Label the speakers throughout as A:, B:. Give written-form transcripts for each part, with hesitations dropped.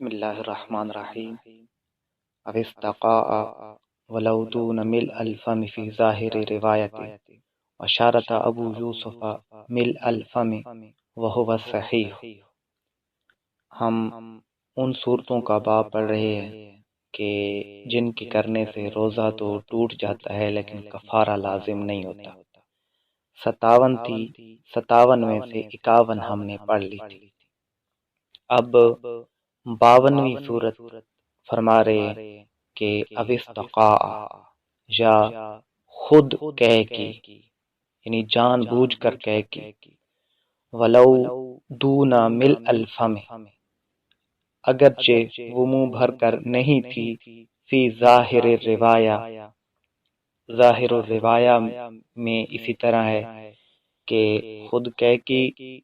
A: بسم اللہ الرحمن الرحیم او استقاء ولو دون ملء الفم فی ظاہر روایت وشارت ابو یوسف ملء الفم وہو الصحیح۔ ہم ان صورتوں کا باب پڑھ رہے ہیں کہ جن کے کرنے سے روزہ تو ٹوٹ جاتا ہے لیکن کفارہ لازم نہیں ہوتا۔ 57 تھی، 57 میں سے 51 ہم نے پڑھ لی تھی۔ اب 52ویں صورت فرما رہے کہ او استقاء یا خود کہہ کی، یعنی جان بوجھ کر کہہ کی، ولو دون ملء الفم، اگرچہ وہ منہ بھر کر نہیں تھی، فی ظاہر الروایہ، ظاہر الروایہ میں اسی طرح ہے کہ خود کہہ کی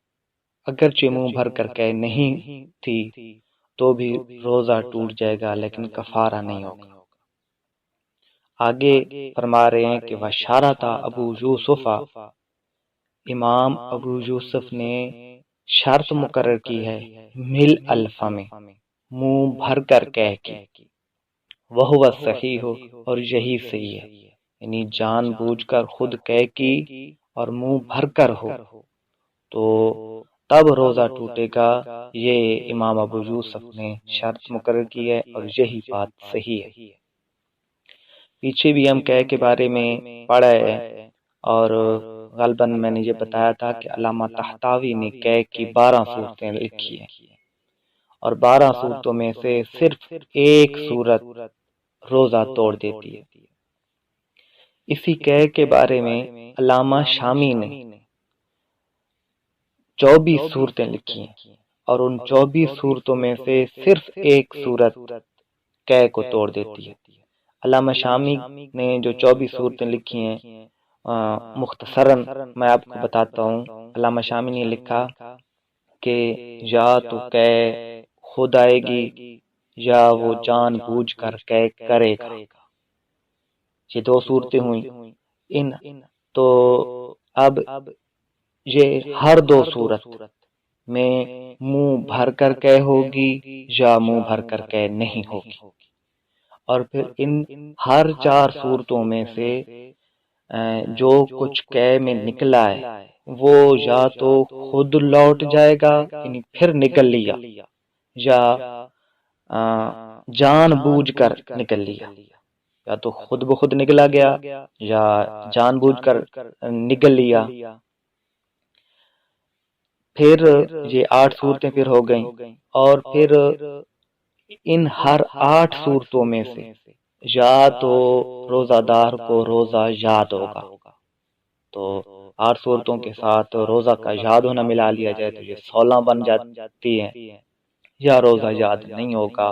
A: اگرچہ منہ بھر کر کہہ نہیں تھی تو بھی روزہ ٹوٹ جائے گا لیکن کفارہ نہیں ہوگا۔ آگے فرما رہے ہیں کہ وشارت ابو یوسف، امام ابو یوسف نے شرط مقرر کی ہے ملء الفم، منہ بھر کر کہہ کی، وہو الصحیح، اور یہی صحیح ہے، یعنی جان بوجھ کر خود کہہ کی اور منہ بھر کر ہو تو تب روزہ ٹوٹے گا۔ یہ امام ابو یوسف نے شرط مقرر کی ہے اور یہی بات صحیح ہے۔ پیچھے بھی ہم کہہ کے بارے میں پڑھا ہے اور غالباً میں نے یہ بتایا تھا کہ علامہ طحطاوی نے کہہ کی 12 صورتیں لکھی ہیں اور 12 صورتوں میں سے صرف ایک صورت روزہ توڑ دیتی ہے۔ اسی کہہ کے بارے میں علامہ شامی نے 24 صورتیں لکھی ہیں اور ان 24 صورتوں میں سے صرف ایک صورت کہہ کو توڑ دیتی ہے۔ علامہ شامی نے جو 24 صورتیں لکھی ہیں مختصراً میں آپ کو بتاتا ہوں۔ علامہ شامی نے لکھا کہ یا تو کہہ خود آئے گی یا وہ جان بوجھ کر کہہ کرے گا۔ یہ 2 صورتیں ہوئیں ان تو اب یہ ہر 2 صورت میں منہ بھر کر کہہ ہوگی یا منہ بھر کر کہہ نہیں ہوگی، اور پھر ان ہر 4 صورتوں میں سے جو کچھ کہہ میں نکلا ہے وہ یا تو خود لوٹ جائے گا، یعنی پھر نکل لیا، یا جان بوجھ کر نکل لیا، یا تو خود بخود نکلا گیا یا جان بوجھ کر نکل لیا۔ پھر یہ 8 صورتیں پھر ہو گئیں اور پھر ان ہر 8 صورتوں میں سے یا تو روزہ دار کو روزہ یاد ہوگا، تو 8 صورتوں کے ساتھ روزہ کا یاد ہونا ملا لیا جائے تو یہ 16 بن جاتی ہے، یا روزہ یاد نہیں ہوگا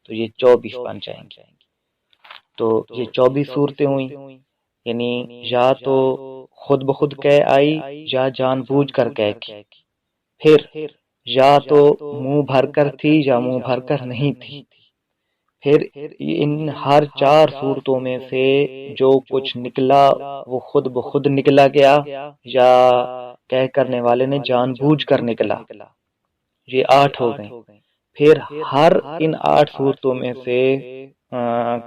A: تو یہ 24 بن جائیں گے۔ تو یہ 24 صورتیں ہوئیں، یعنی یا تو خود بخود کہہ آئی یا جان بوجھ کر کہہ کی، پھر یا تو منہ بھر کر تھی یا منہ بھر کر نہیں تھی، پھر ان ہر 4 صورتوں میں سے جو کچھ نکلا وہ خود بخود نکلا گیا یا کہہ کرنے والے نے جان بوجھ کر نکلا، یہ 8 ہو گئے۔ پھر ہر ان 8 صورتوں میں سے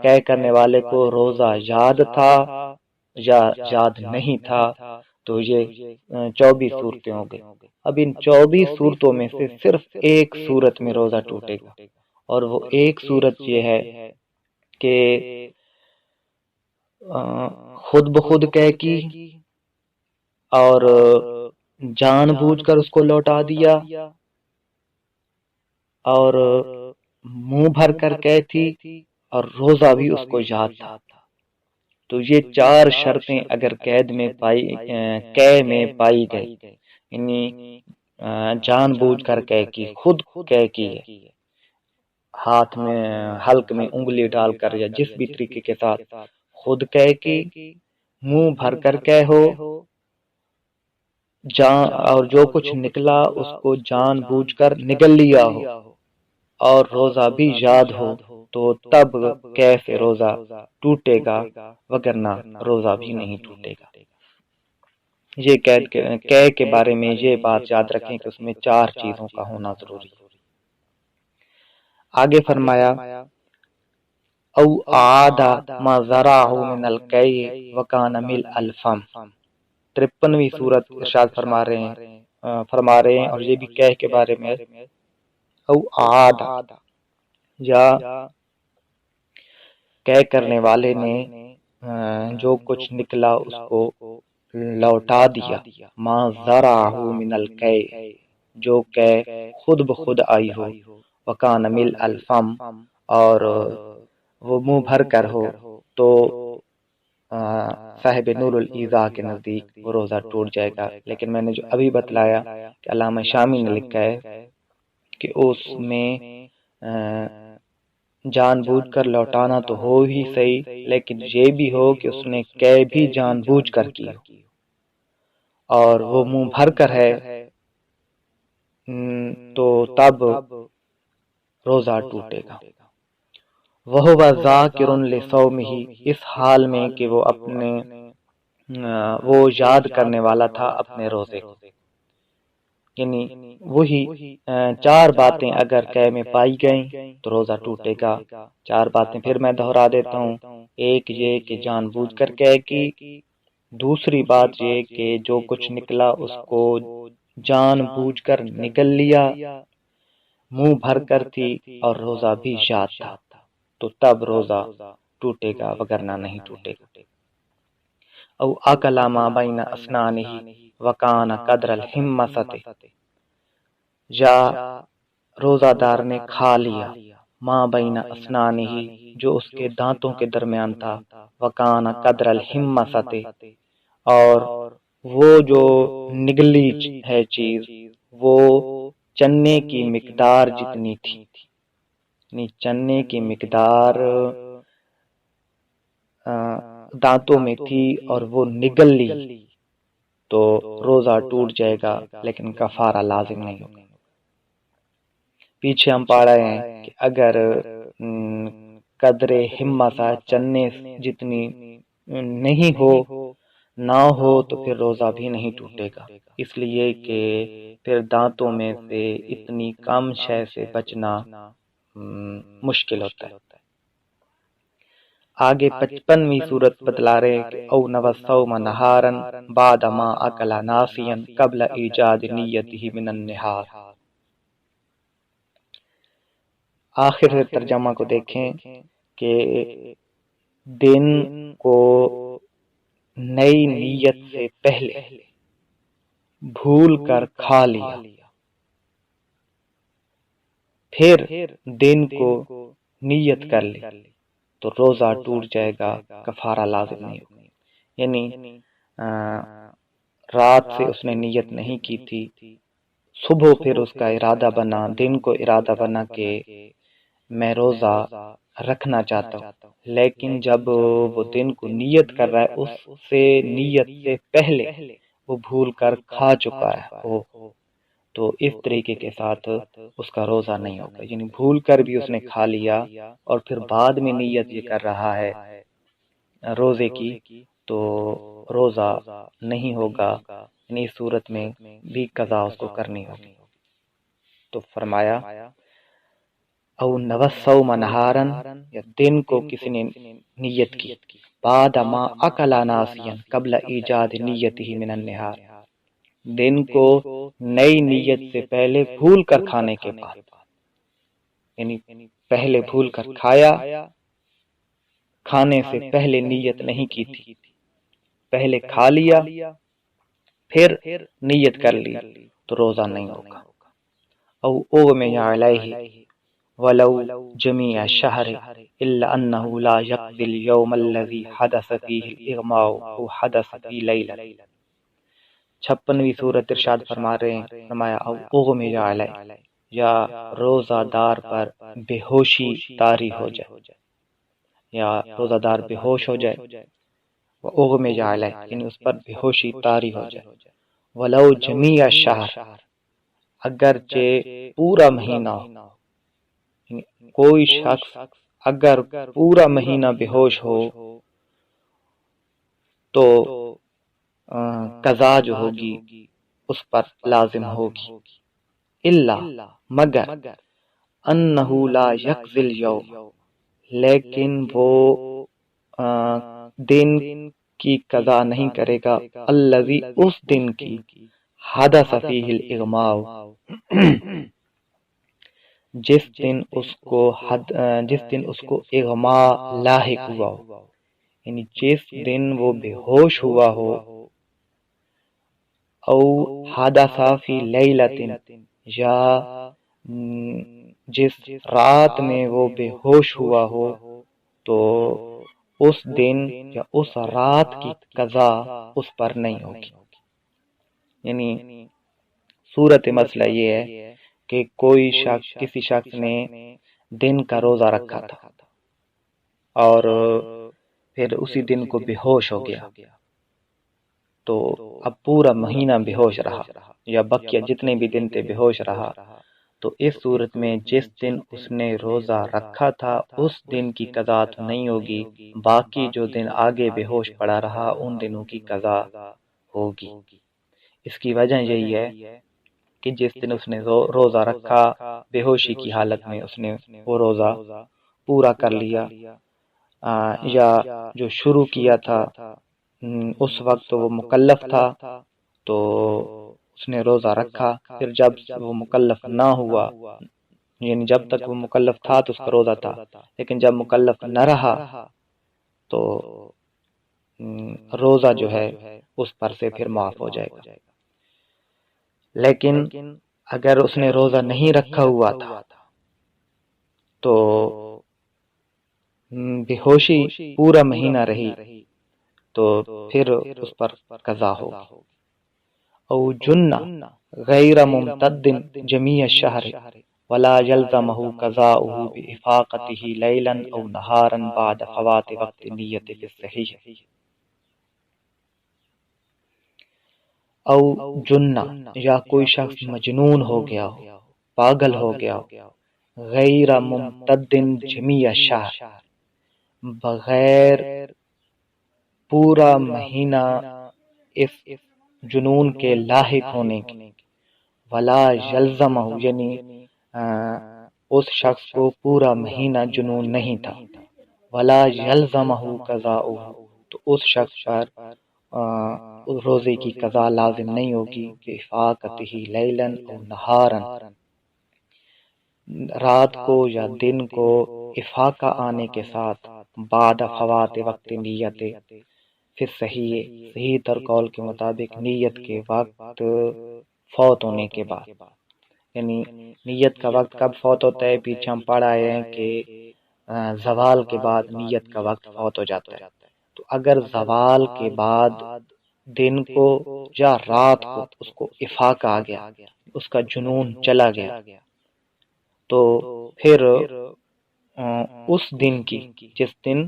A: کہہ کرنے والے کو روزہ یاد تھا یا یاد نہیں تھا، تو یہ 24 صورتیں ہو گئی۔ اب ان 24 صورتوں میں سے صرف ایک صورت میں روزہ ٹوٹے گا، اور وہ ایک صورت یہ ہے کہ خود بخود کہہ کی اور جان بوجھ کر اس کو لوٹا دیا اور منہ بھر کر کہہ تھی اور روزہ بھی اس کو یاد تھا۔ تو یہ 4 شرطیں اگر قید میں پائی گئی، یعنی جان بوجھ کر کہہ کی، خود کہہ کی ہے، ہاتھ میں حلق میں انگلی ڈال کر یا جس بھی طریقے کے ساتھ خود کہہ کی، منہ بھر کر کہہ ہو، اور جو کچھ نکلا اس کو جان بوجھ کر نگل لیا ہو اور روزہ بھی یاد ہو، تو تب کیسے روزہ ٹوٹے گا، وگرنہ روزہ بھی نہیں ٹوٹے گا۔ یہ کہہ کے بارے میں یہ بات یاد رکھیں کہ اس میں 4 چیزوں کا ہونا ضروری ہے۔ آگے فرمایا او عادا ما زرعہ من القی وکان مل الفم، 53ویں سورت ارشاد فرما رہے ہیں اور یہ بھی کہہ کے بارے میں او عادا، یا کہہ کرنے والے نے جو کچھ نکلا اس کو لوٹا دیا، ما زرعہ من القی، جو کہ خود بخود آئی ہو، وکان مل الفم، اور وہ منہ بھر کر ہو، تو صاحب نور الایضاح کے نزدیک وہ روزہ ٹوٹ جائے گا۔ لیکن میں نے جو ابھی بتلایا کہ علامہ شامی نے لکھا ہے کہ اس میں جان بوجھ کر لوٹانا تو ہو ہی صحیح، لیکن یہ بھی ہو کہ اس نے کہ بھی جان بوجھ کر کی ہو اور وہ منہ بھر کر ہے، تو تب روزہ ٹوٹے گا۔ وَهُوَ ذَاكِرٌ لِصَوْمِهِ، اس حال میں کہ وہ یاد کرنے والا تھا اپنے روزے کو، یعنی وہی 4 باتیں اگر قے میں پائی گئیں تو روزہ ٹوٹے گا۔ 4 باتیں پھر میں دہرا دیتا ہوں۔ ایک یہ کہ جان بوجھ کر قے کی، دوسری بات یہ کہ جو کچھ نکلا اس کو جان بوجھ کر نگل لیا، منہ بھر کر تھی اور روزہ بھی یاد تھا، تو تب روزہ ٹوٹے گا، وگرنہ نہیں ٹوٹے گا۔ او اکل ما بین اسنانہ وکان قدر الحمصۃ، یا روزہ دار نے کھا لیا ما بین اسنانہ، جو اس کے دانتوں کے درمیان تھا، وکان قدر الحمصۃ، اور وہ جو نگلی ہے چیز وہ چنے کی مقدار جتنی تھی، یعنی چنے کی مقدار دانتوں میں تھی اور وہ نگل لی، تو روزہ ٹوٹ جائے گا لیکن کفارہ لازم نہیں ہوگا۔ پیچھے ہم پا رہے ہیں کہ اگر قدر ہمسا چنے جتنی نہیں ہو نہ ہو تو پھر روزہ بھی نہیں ٹوٹے گا، اس لیے کہ پھر دانتوں میں سے اتنی کم شے سے بچنا مشکل ہوتا ہے۔ آگے 55ویں سورت بتلا رہے کہ او نو الصوم نہارا بعد ما اکل ناسیا قبل ایجاد نیتہ من النہار۔ آخر ترجمہ کو دیکھیں کہ دن کو نئی نیت سے پہلے بھول کر کھا لیا، پھر دن کو نیت کر لی تو روزہ ٹوٹ جائے گا، کفارہ لازم نہیں ہوگا۔ یعنی رات سے اس نے نیت نہیں کی تھی، صبح پھر اس کا ارادہ بنا، دن کو ارادہ بنا کہ میں روزہ رکھنا چاہتا ہوں، لیکن جب وہ دن کو نیت کر رہا ہے، اس سے نیت سے پہلے وہ بھول کر کھا چکا ہے تو اس طریقے کے ساتھ اس کا روزہ نہیں ہوگا۔ یعنی بھول کر بھی اس نے کھا لیا اور پھر بعد میں نیت یہ کر رہا ہے روزے کی، تو روزہ نہیں ہوگا، یعنی اس صورت میں بھی قضا اس کو کرنی ہوگی۔ تو فرمایا او نو الصوم نہارا، یا دن کو کسی نے نیت کی، بعد ما اکل ناسیا قبل ایجاد نیتہ من النہار، دن کو نئی نیت سے پہلے بھول کر کھانے کے بعد، یعنی پہلے بھول کر کھایا، کھانے سے پہلے نیت نہیں کی تھی، پہلے کھا لیا پھر نیت کر لی تو روزہ نہیں ہوگا۔ او اغمی علیہ ولو جمیع الشہر الا انہ لا یقضی اليوم الذی حدث فیہ الاغماء او حدث فی لیلہ۔ 56ویں سورت ارشاد فرما رہے ہیں، فرمایا او اغمی علیہ، یا روزہ دار پر بے ہوشی طاری ہو جائے، یا روزہ دار بے ہوش ہو جائے، اغمی علیہ یعنی اس پر بے ہوشی طاری ہو جائے، ولو جمیع الشہر، اگرچہ پورا مہینہ ہو، کوئی شخص اگر پورا مہینہ بے ہوش ہو تو قضا جو ہوگی اس پر لازم ہوگی، الا مگر انہ لا یقضی الیوم، لیکن وہ دن کی قضا نہیں کرے گا، الذی اس دن کی، حدث فیہ الاغماء، جس دن اس کو اغماء لاحق ہوا ہو، یعنی جس دن وہ بے ہوش ہوا ہو، او حدث فی لیلۃ، یا جس رات میں وہ بے ہوش ہوا ہو، تو اس دن یا اس رات کی قضا اس پر نہیں ہوگی۔ یعنی صورت مسئلہ یہ ہے کہ کوئی شخص، کسی شخص نے دن کا روزہ رکھا تھا اور پھر اسی دن کو بے ہوش ہو گیا، تو اب پورا مہینہ بے ہوش رہا یا بقیہ جتنے بھی دن تھے بے ہوش رہا، تو اس صورت میں جس دن اس نے روزہ رکھا تھا اس دن کی قضا تو نہیں ہوگی، باقی جو دن آگے بے ہوش پڑا رہا ان دنوں کی قضا ہوگی۔ اس کی وجہ یہی ہے کہ جس دن اس نے روزہ رکھا بے ہوشی کی حالت میں اس نے وہ روزہ پورا کر لیا، یا جو شروع کیا تھا اس وقت وہ مکلف تھا تو اس نے روزہ رکھا، پھر جب وہ مکلف نہ ہوا، یعنی جب تک وہ مکلف تھا تو اس کا روزہ تھا، لیکن جب مکلف نہ رہا تو روزہ جو ہے اس پر سے پھر معاف ہو جائے گا۔ لیکن اگر اس نے روزہ نہیں رکھا ہوا تھا تو بے ہوشی پورا مہینہ رہی تو پھر اس پر قضا ہوگی۔ او جنہ غیر ممتد جمیع الشہر ولا یلزمہ قضاؤہ بإفاقتہ لیلا او نہارا بعد فوات وقت نیت فی الصحیح۔ او جنہ، یا کوئی شخص مجنون ہو گیا ہو، پاگل ہو گیا ہو، غیر ممتد جمیع الشہر، بغیر پورا مہینہ اس جنون کے لاحق ہونے کے، ولا یلزمہ، یعنی اس شخص کو پورا مہینہ جنون نہیں تھا، ولا یلزمہ قضاؤہ، تو اس شخص پر روزے کی قضا لازم نہیں ہوگی، کہ افاقتہ لیلا او نہارا، رات کو یا دن کو افاقہ آنے کے ساتھ، بعد فوات وقت نیت پھر صحیح تر قول کے مطابق نیت کے وقت فوت ہونے کے بعد، یعنی نیت کا وقت کب فوت ہوتا ہے؟ پیچھے ہم پڑھ آئے ہیں کہ زوال کے بعد نیت کا وقت فوت ہو جاتا ہے، تو اگر زوال کے بعد دن کو یا رات کو اس کو افاقہ آ گیا، اس کا جنون چلا گیا، تو پھر اس دن کی، جس دن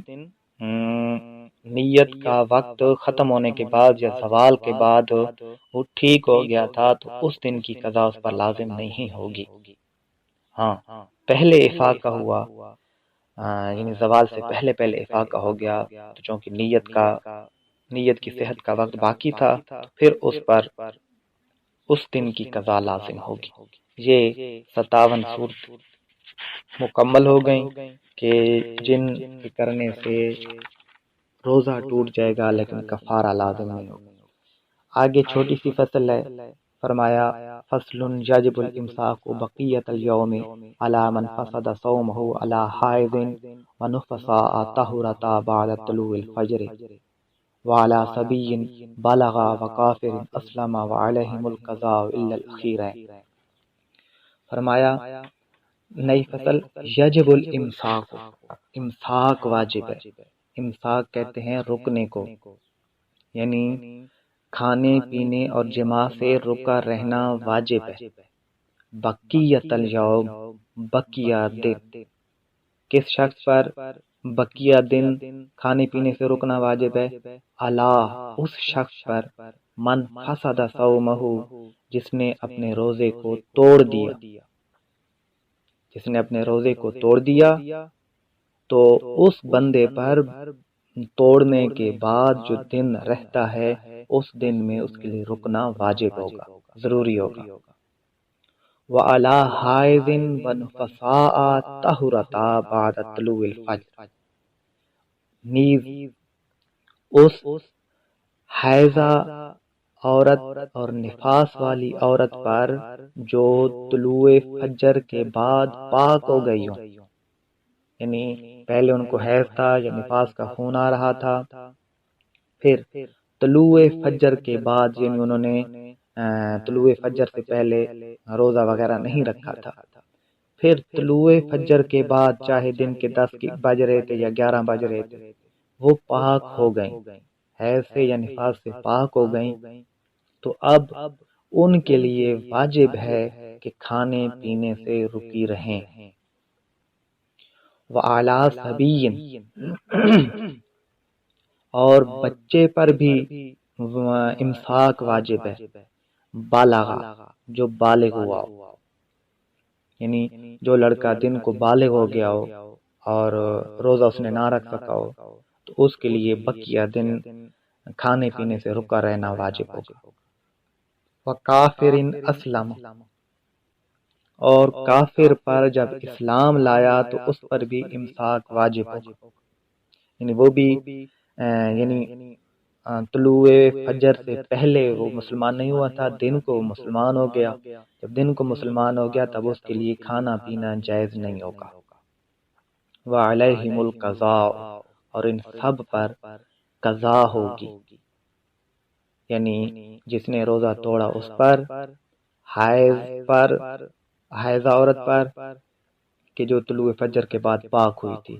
A: نیت کا وقت ختم ہونے کے بعد یا زوال کے بعد وہ ٹھیک ہو گیا تھا، تو اس دن کی قضا اس پر لازم نہیں ہوگی۔ ہاں، پہلے افاقہ ہوا، یعنی زوال سے پہلے افاقہ ہو گیا، تو چونکہ نیت کی صحت کا وقت باقی تھا، پھر اس پر اس دن کی قضا لازم ہوگی۔ یہ 57 صورت مکمل ہو گئیں کہ جن کے کرنے سے روزہ ٹوٹ جائے گا لیکن کفارہ لازم نہیں ہوگا۔ آگے چھوٹی سی فصل ہے، فرمایا فصل یجب الامساک بقیت اليوم علی من فسد صومہ علی حائض ونفساء طہرتا بعد طلوع الفجر وعلی صبی بلغ وکافر اسلم وعلیہم القضاء الا الاخیرین۔ فرمایا نئی فصل، یجب الامساک، امساک واجب ہے۔ امساک کہتے ہیں رکنے کو، یعنی کھانے پینے اور جماع سے رکا رہنا واجب ہے۔ بقیت الیوم، بقیہ دن، کس شخص پر بقیہ دن کھانے پینے سے رکنا واجب ہے؟ اللہ، اس شخص پر من فسد صومہ، جس نے اپنے روزے کو توڑ دیا، جس نے اپنے روزے کو توڑ دیا، تو اس بندے پر توڑنے کے بعد جو دن رہتا ہے اس دن میں اس کے لیے رکنا واجب ہوگا، ضروری ہوگا۔ وعلی حائض ونفساء طہرتا بعد طلوع الفجر، نیز اس حیضہ عورت اور نفاس والی عورت پر جو طلوع فجر کے بعد پاک ہو گئی ہو، یعنی پہلے ان کو حیض تھا یا نفاس کا خون آ رہا تھا، پھر طلوع فجر کے بعد یعنی انہوں نے طلوع فجر سے پہلے روزہ وغیرہ نہیں رکھا تھا، پھر طلوع فجر کے بعد چاہے دن کے 10 بج رہے تھے یا 11 بج رہے تھے، وہ پاک ہو گئیں، حیض سے یا نفاس سے پاک ہو گئیں، تو اب ان کے لیے واجب ہے کہ کھانے پینے سے رکی رہیں۔ وعلی صبی، اور بچے پر بھی امساک واجب ہے، بالغ، جو بالغ ہوا ہو، یعنی جو لڑکا دن کو بالغ ہو گیا ہو اور روزہ اس نے نہ رکھ سکا ہو تو اس کے لیے بقیہ دن کھانے پینے سے رکا رہنا واجب ہوگا۔ وکافر اسلم، اور کافر پر جب اسلام لایا تو اس پر بھی امساک واجب ہوگا، یعنی وہ بھی یعنی طلوع فجر سے پہلے وہ مسلمان نہیں ہوا تھا، دن کو مسلمان ہو گیا، جب دن کو مسلمان ہو گیا تب اس کے لیے کھانا پینا جائز نہیں ہوگا۔ وعلیہم القضاء، اور ان سب پر قضا ہوگی، یعنی جس نے روزہ توڑا اس پر، حائض عورت پر کہ جو طلوع فجر کے بعد پاک ہوئی تھی،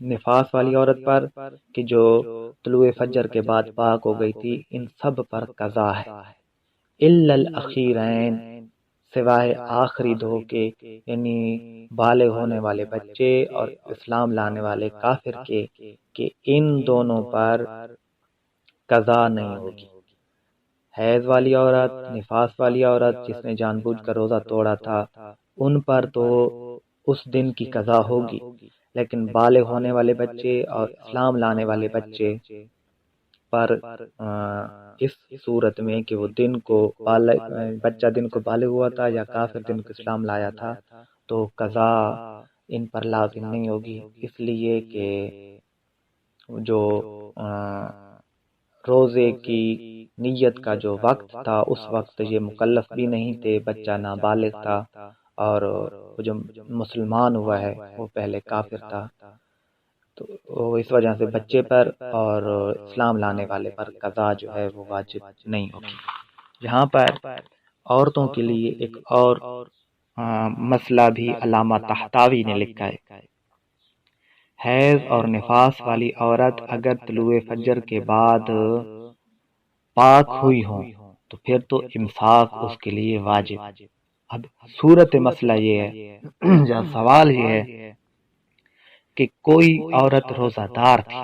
A: نفاس والی عورت پر کہ جو طلوع فجر کے بعد پاک ہو گئی تھی، ان سب پر قضا ہے۔ الا الاخیرین، سوائے آخری دو کے، یعنی بالغ ہونے والے بچے اور اسلام لانے والے کافر کے، کہ ان دونوں پر قضا نہیں ہوگی۔ حیض والی عورت، نفاس والی عورت جس نے جان بوجھ کر روزہ توڑا تھا، ان پر تو اس دن کی قضا ہوگی، لیکن بالغ ہونے والے بچے اور اسلام لانے والے بچے پر اس صورت میں کہ وہ دن کو بچہ دن کو بالغ ہوا تھا یا کافر دن کو اسلام لایا تھا، تو قضا ان پر لازم نہیں ہوگی، اس لیے کہ جو روزے کی نیت کا جو وقت تھا اس وقت یہ مکلف بھی نہیں تھے، بچہ نابالغ تھا، اور وہ جو مسلمان ہوا ہے وہ پہلے کافر تھا، تو اس وجہ سے بچے پر اور اسلام لانے والے پر قضا جو ہے وہ واجب نہیں ہوگی۔ یہاں پر عورتوں کے لیے ایک اور مسئلہ بھی علامہ طحطاوی نے لکھا ہے۔ حیض اور نفاس والی عورت اگر طلوع فجر کے بعد پاک ہوئی ہوں تو پھر تو امساک اس کے لیے واجب۔ اب صورت مسئلہ یہ ہے یا سوال یہ ہے کہ کوئی عورت روزہ دار تھی،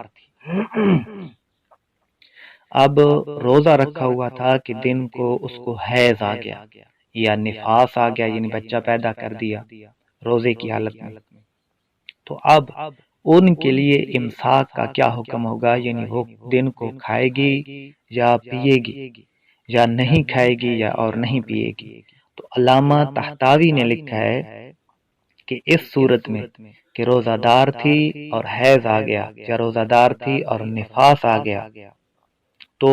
A: اب روزہ رکھا ہوا تھا کہ دن کو اس کو حیض آ گیا یا نفاس آ گیا، یعنی بچہ پیدا کر دیا روزے کی حالت میں، تو اب ان کے لیے امساک کا کیا حکم ہوگا، یعنی وہ دن کو کھائے گی یا پیے گی، یا نہیں کھائے گی یا اور نہیں پیے گی۔ تو علامہ طحطاوی نے لکھا ہے کہ اس صورت میں کہ روزہ دار تھی اور حیض آ گیا، یا روزہ دار تھی اور نفاس آ گیا، تو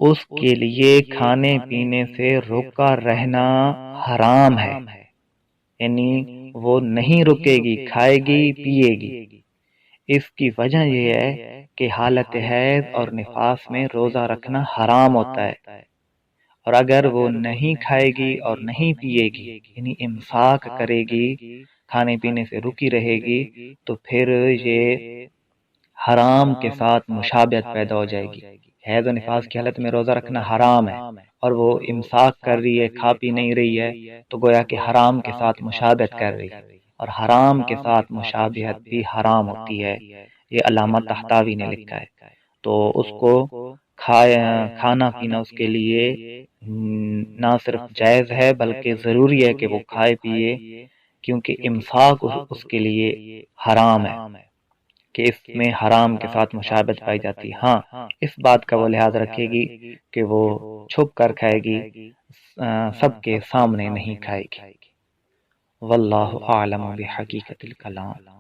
A: اس کے لیے کھانے پینے سے روکا رہنا حرام ہے، یعنی وہ نہیں رکے گی، کھائے گی پیے گی۔ اس کی وجہ یہ ہے کہ حالت حیض اور نفاس میں روزہ رکھنا حرام ہوتا ہے، اور اگر وہ نہیں کھائے گی اور نہیں پیے گی، یعنی امساک کرے گی، کھانے پینے سے رکی رہے گی، تو پھر یہ حرام کے ساتھ مشابہت پیدا ہو جائے گی۔ حیض و نفاس کی حالت میں روزہ رکھنا حرام ہے اور وہ امساک کر رہی ہے، کھا پی نہیں رہی ہے، تو گویا کہ حرام کے ساتھ مشابہت کر رہی ہے، اور حرام کے ساتھ مشابہت بھی حرام ہوتی ہے، یہ علامہ طحطاوی نے لکھا ہے۔ تو اس کو کھانا پینا اس کے لیے نہ صرف جائز ہے بلکہ ضروری ہے کہ وہ کھائے پیے، کیونکہ امساک اس کے لیے حرام ہے، کہ اس میں حرام کے ساتھ مشابہت پائی جاتی ہے۔ ہاں، اس بات کا وہ لحاظ رکھے گی کہ وہ چھپ کر کھائے گی، سب کے سامنے نہیں کھائے گی۔ واللہ اعلم بحقیقت الکلام۔